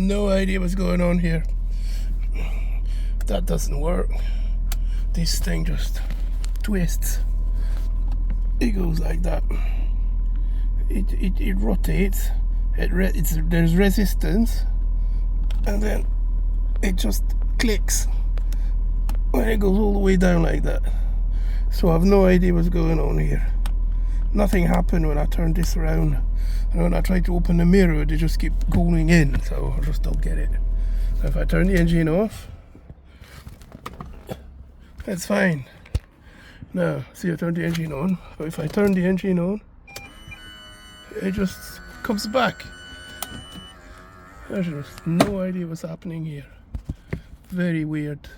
no idea what's going on here. That doesn't work. This thing just twists. It goes like that. It rotates. There's resistance, and then it just clicks when it goes all the way down like that. So I have no idea what's going on here. Nothing happened when I turned this around, and when I tried to open the mirror, they just keep going in. So I just don't get it. If I turn the engine off, it's fine. Now, see, I turned the engine on, but if I turn the engine on, it just comes back. There's just no idea what's happening here. Very weird.